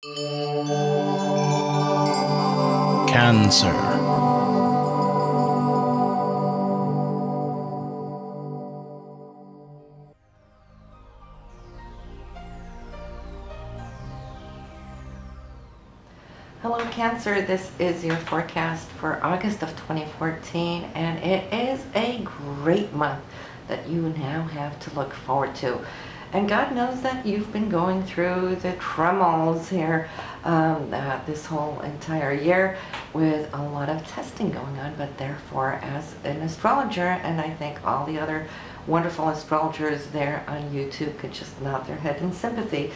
Cancer. Hello Cancer, this is your forecast for August of 2014, and it is a great month that you now have to look forward to. And God knows that you've been going through the tremors here this whole entire year with a lot of testing going on, but therefore as an astrologer, and I think all the other wonderful astrologers there on YouTube could just nod their head in sympathy,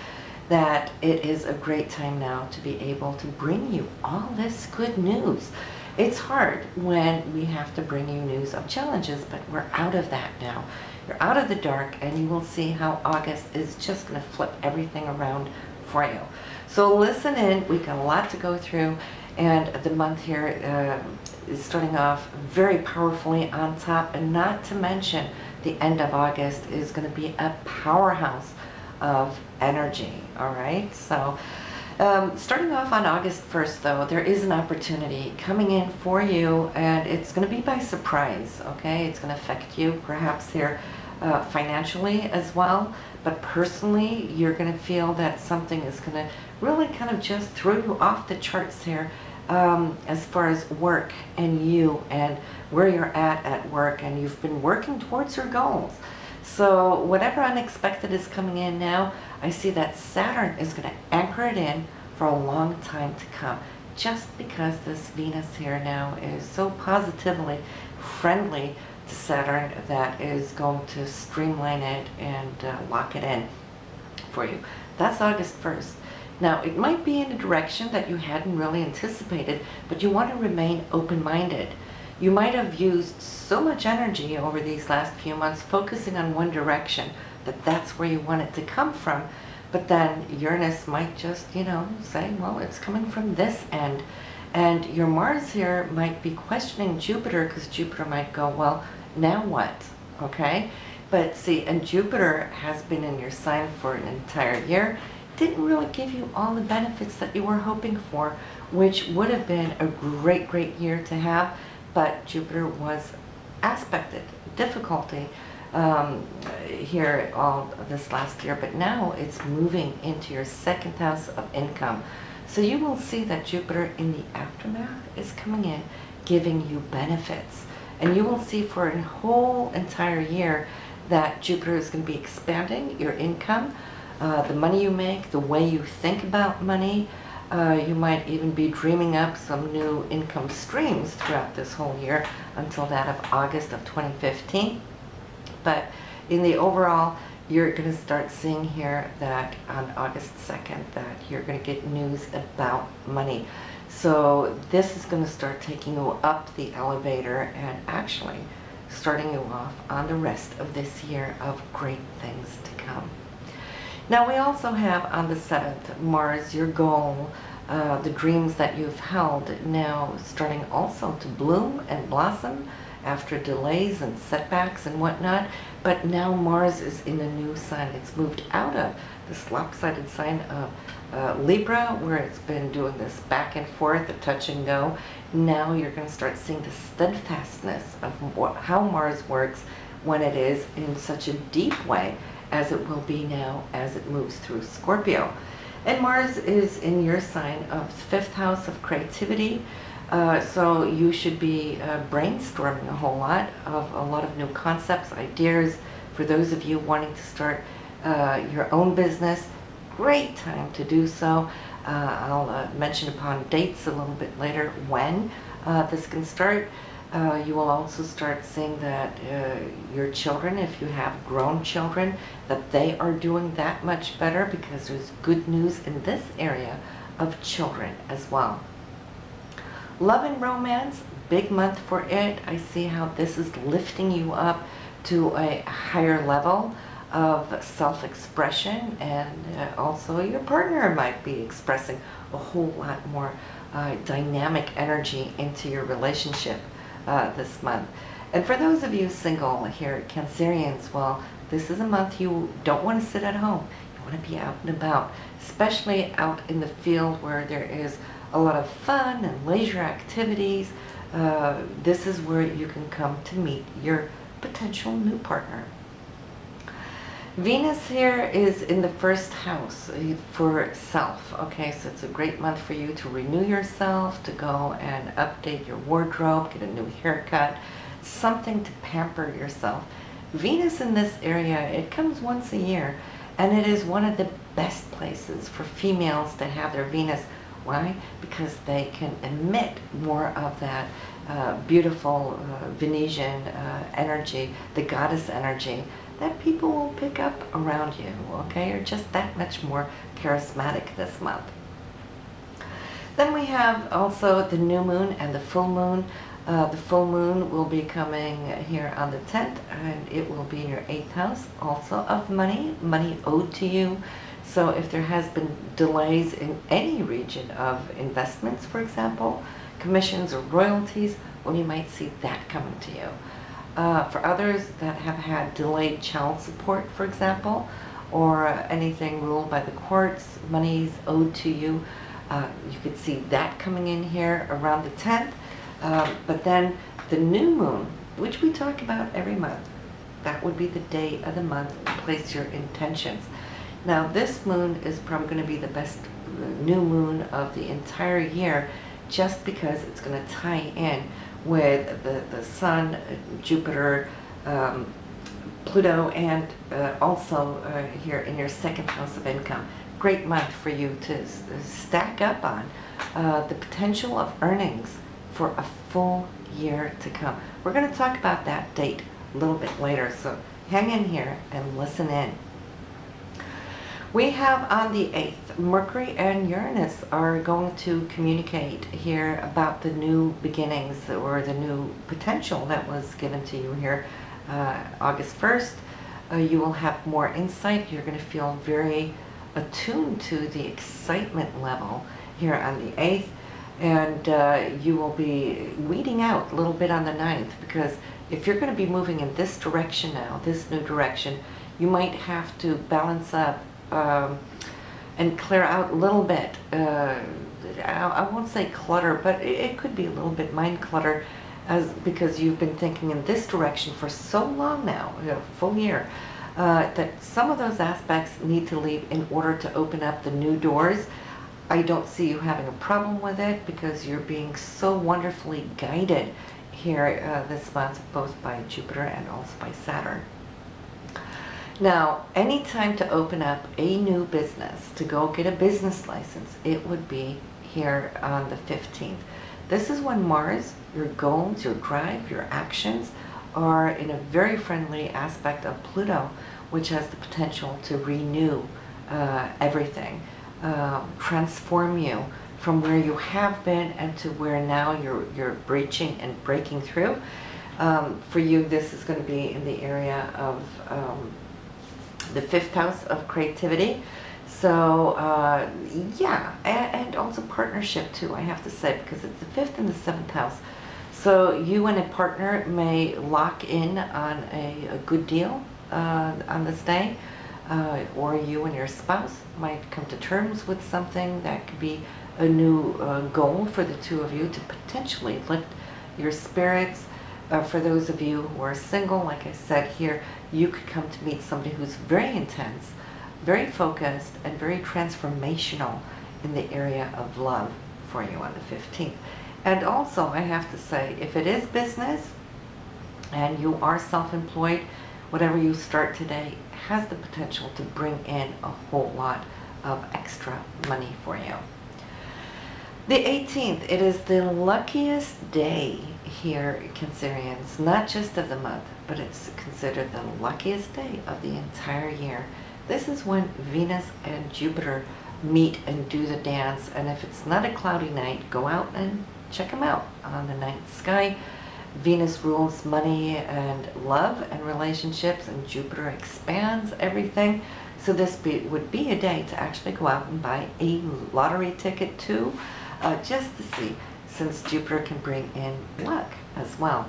that it is a great time now to be able to bring you all this good news. It's hard when we have to bring you news of challenges, but we're out of that now. You're out of the dark, and you will see how August is just going to flip everything around for you. So listen in, we got a lot to go through, and the month here is starting off very powerfully on top, and not to mention the end of August is going to be a powerhouse of energy. All right, so starting off on August 1st, though, there is an opportunity coming in for you, and it's going to be by surprise. Okay, it's going to affect you perhaps here financially as well, but personally you're going to feel that something is going to really kind of just throw you off the charts here as far as work and you and where you're at work, and you've been working towards your goals. So whatever unexpected is coming in now, I see that Saturn is going to anchor it in for a long time to come, just because this Venus here now is so positively friendly to Saturn that is going to streamline it and lock it in for you. That's August 1st. Now, it might be in a direction that you hadn't really anticipated, but you want to remain open-minded. You might have used so much energy over these last few months focusing on one direction that that's where you want it to come from, but then Uranus might just, you know, say, well, it's coming from this end. And your Mars here might be questioning Jupiter, because Jupiter might go, well, now what? Okay? But see, and Jupiter has been in your sign for an entire year, didn't really give you all the benefits that you were hoping for, which would have been a great, great year to have. But Jupiter was aspected, difficulty here all this last year, but now it's moving into your second house of income. So you will see that Jupiter in the aftermath is coming in, giving you benefits. And you will see for a whole entire year that Jupiter is going to be expanding your income, the money you make, the way you think about money. You might even be dreaming up some new income streams throughout this whole year until that of August of 2015. But in the overall, you're going to start seeing here that on August 2nd that you're going to get news about money. So this is going to start taking you up the elevator and actually starting you off on the rest of this year of great things to come. Now we also have on the 7th, Mars, your goal, the dreams that you've held, now starting also to bloom and blossom after delays and setbacks and whatnot. But now Mars is in a new sign. It's moved out of this lopsided sign of Libra, where it's been doing this back and forth, the touch and go. Now you're going to start seeing the steadfastness of how Mars works when it is in such a deep way as it will be now as it moves through Scorpio. And Mars is in your sign of 5th house of creativity, so you should be brainstorming a whole lot of new concepts, ideas. For those of you wanting to start your own business, great time to do so. I'll mention upon dates a little bit later when this can start. You will also start seeing that your children, if you have grown children, that they are doing that much better, because there's good news in this area of children as well. Love and romance, big month for it. I see how this is lifting you up to a higher level of self-expression, and also your partner might be expressing a whole lot more dynamic energy into your relationship this month. And for those of you single here, Cancerians, well, this is a month you don't want to sit at home. You You want to be out and about, especially out in the field where there is a lot of fun and leisure activities. This is where you can come to meet your potential new partner. Venus here is in the first house for self. Okay, so it's a great month for you to renew yourself, to go and update your wardrobe, get a new haircut, something to pamper yourself. Venus in this area, it comes once a year, and it is one of the best places for females to have their Venus. Why? Because they can emit more of that beautiful Venetian energy, the goddess energy, that people will pick up around you, okay? You're just that much more charismatic this month. Then we have also the new moon and the full moon. The full moon will be coming here on the 10th, and it will be in your 8th house, also of money, money owed to you. So if there has been delays in any region of investments, for example, commissions or royalties, well, you might see that coming to you. For others that have had delayed child support, for example, or anything ruled by the courts, monies owed to you, you could see that coming in here around the 10th. But then the new moon, which we talk about every month, that would be the day of the month to place your intentions. Now this moon is probably going to be the best new moon of the entire year, just because it's going to tie in with the Sun, Jupiter, Pluto, and also here in your 2nd house of income. Great month for you to stack up on the potential of earnings for a full year to come. We're going to talk about that date a little bit later, so hang in here and listen in. We have on the 8th, Mercury and Uranus are going to communicate here about the new beginnings or the new potential that was given to you here August 1st. You will have more insight. You're going to feel very attuned to the excitement level here on the 8th. And you will be weeding out a little bit on the 9th, because if you're going to be moving in this direction now, this new direction, you might have to balance up and clear out a little bit. I won't say clutter, but it could be a little bit mind clutter, because you've been thinking in this direction for so long now, a full year, that some of those aspects need to leave in order to open up the new doors. I don't see you having a problem with it, because you're being so wonderfully guided here this month, both by Jupiter and also by Saturn. Now, any time to open up a new business, to go get a business license, it would be here on the 15th. This is when Mars, your goals, your drive, your actions are in a very friendly aspect of Pluto, which has the potential to renew everything, transform you from where you have been and to where now you're breaching and breaking through. For you, this is going to be in the area of the 5th house of creativity. So yeah, and also partnership too, I have to say, because it's the 5th and the 7th house. So you and a partner may lock in on a good deal on this day, or you and your spouse might come to terms with something that could be a new goal for the two of you to potentially lift your spirits. For those of you who are single, like I said here, you could come to meet somebody who's very intense, very focused, and very transformational in the area of love for you on the 15th. And also, I have to say, if it is business and you are self-employed, whatever you start today has the potential to bring in a whole lot of extra money for you. The 18th, it is the luckiest day here, Cancerians, not just of the month, but it's considered the luckiest day of the entire year. This is when Venus and Jupiter meet and do the dance, and if it's not a cloudy night, go out and check them out on the night sky. Venus rules money and love and relationships, and Jupiter expands everything. So this would be a day to actually go out and buy a lottery ticket too, just to see, since Jupiter can bring in luck as well.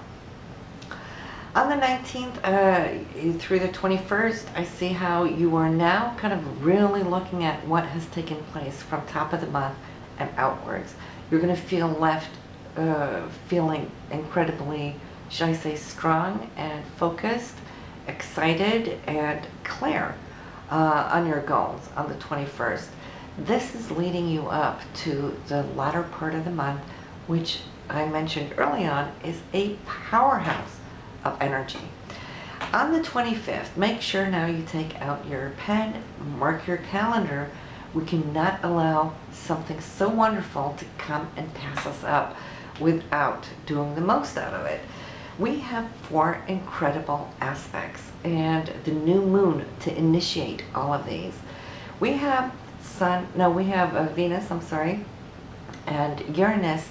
On the 19th through the 21st, I see how you are now kind of really looking at what has taken place from top of the month and outwards. You're going to feel left feeling incredibly, should I say, strong and focused, excited and clear on your goals on the 21st. This is leading you up to the latter part of the month, which I mentioned early on is a powerhouse of energy. On the 25th, make sure now you take out your pen, mark your calendar. We cannot allow something so wonderful to come and pass us up without doing the most out of it. We have 4 incredible aspects and the new moon to initiate all of these. We have Venus, I'm sorry, and Uranus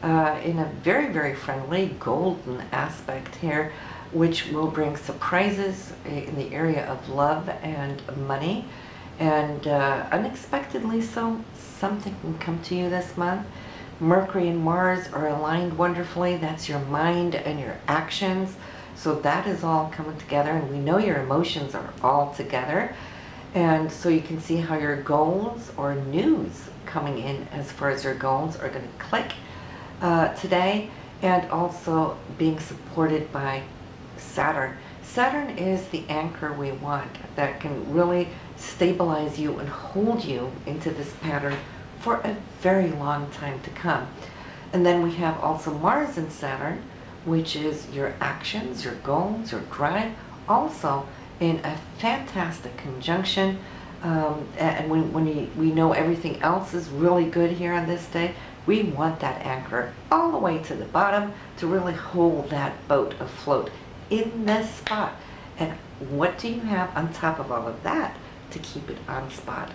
in a very, very friendly golden aspect here, which will bring surprises in the area of love and money. And unexpectedly so, something can come to you this month. Mercury and Mars are aligned wonderfully. That's your mind and your actions. So that is all coming together, and we know your emotions are all together. And so you can see how your goals or news coming in as far as your goals are going to click today, and also being supported by Saturn. Saturn is the anchor we want that can really stabilize you and hold you into this pattern for a very long time to come. And then we have also Mars and Saturn, which is your actions, your goals, your drive, also in a fantastic conjunction. And when we know everything else is really good here on this day, we want that anchor all the way to the bottom to really hold that boat afloat in this spot. And what do you have on top of all of that to keep it on spot?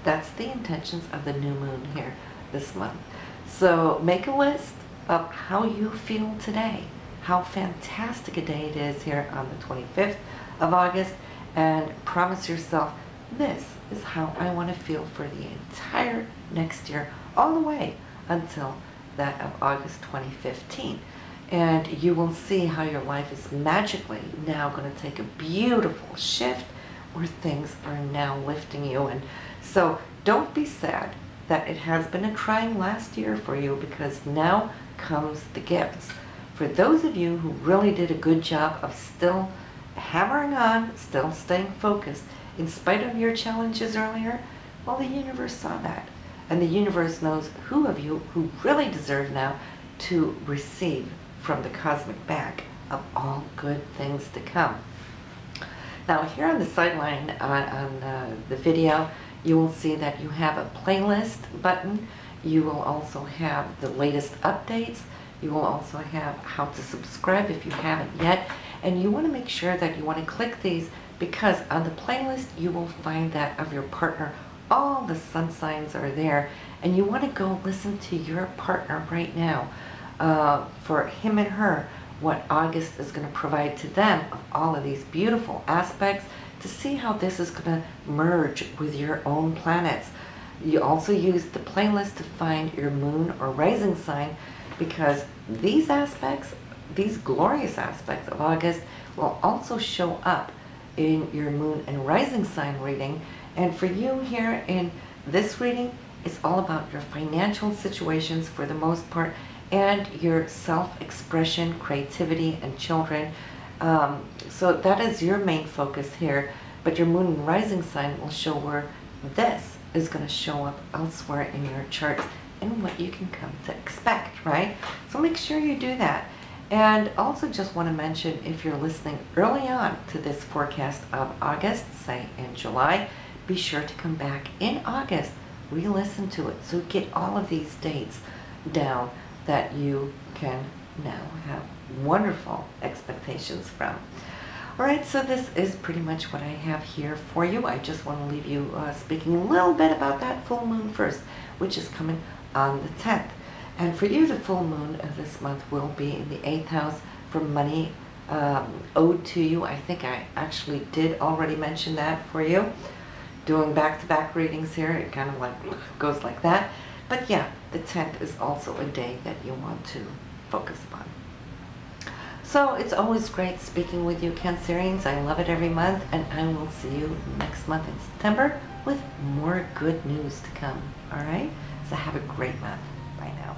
That's the intentions of the new moon here this month. So make a list of how you feel today, how fantastic a day it is here on the 25th of August, and promise yourself, this is how I want to feel for the entire next year, all the way until that of August 2015. And you will see how your life is magically now going to take a beautiful shift where things are now lifting you. And so don't be sad that it has been a trying last year for you, because now comes the gifts. For those of you who really did a good job of still hammering on, still staying focused, in spite of your challenges earlier, well, the universe saw that. And the universe knows who of you who really deserve now to receive from the cosmic bag of all good things to come. Now here on the sideline on the video, you will see that you have a playlist button. You will also have the latest updates. You will also have how to subscribe if you haven't yet. And you want to make sure that you want to click these, because on the playlist you will find that of your partner. All the sun signs are there, and you want to go listen to your partner right now for him and her, what August is going to provide to them of all of these beautiful aspects, to see how this is going to merge with your own planets. You also use the playlist to find your moon or rising sign, because these aspects, these glorious aspects of August, will also show up in your moon and rising sign reading. And for you here in this reading, it's all about your financial situations for the most part, and your self-expression, creativity, and children. So that is your main focus here, but your moon and rising sign will show where this is going to show up elsewhere in your charts and what you can come to expect, right? So make sure you do that. And also just want to mention, if you're listening early on to this forecast of August, say in July, be sure to come back in August, re-listen to it, so get all of these dates down that you can now have wonderful expectations from. All right, so this is pretty much what I have here for you. I just want to leave you speaking a little bit about that full moon first, which is coming on the 10th. And for you, the full moon of this month will be in the 8th house for money owed to you. I think I actually did already mention that for you. Doing back-to-back readings here, it kind of like goes like that. But yeah, the 10th is also a day that you want to focus upon. So it's always great speaking with you, Cancerians. I love it every month, and I will see you next month in September with more good news to come. All right? So have a great month. Bye now.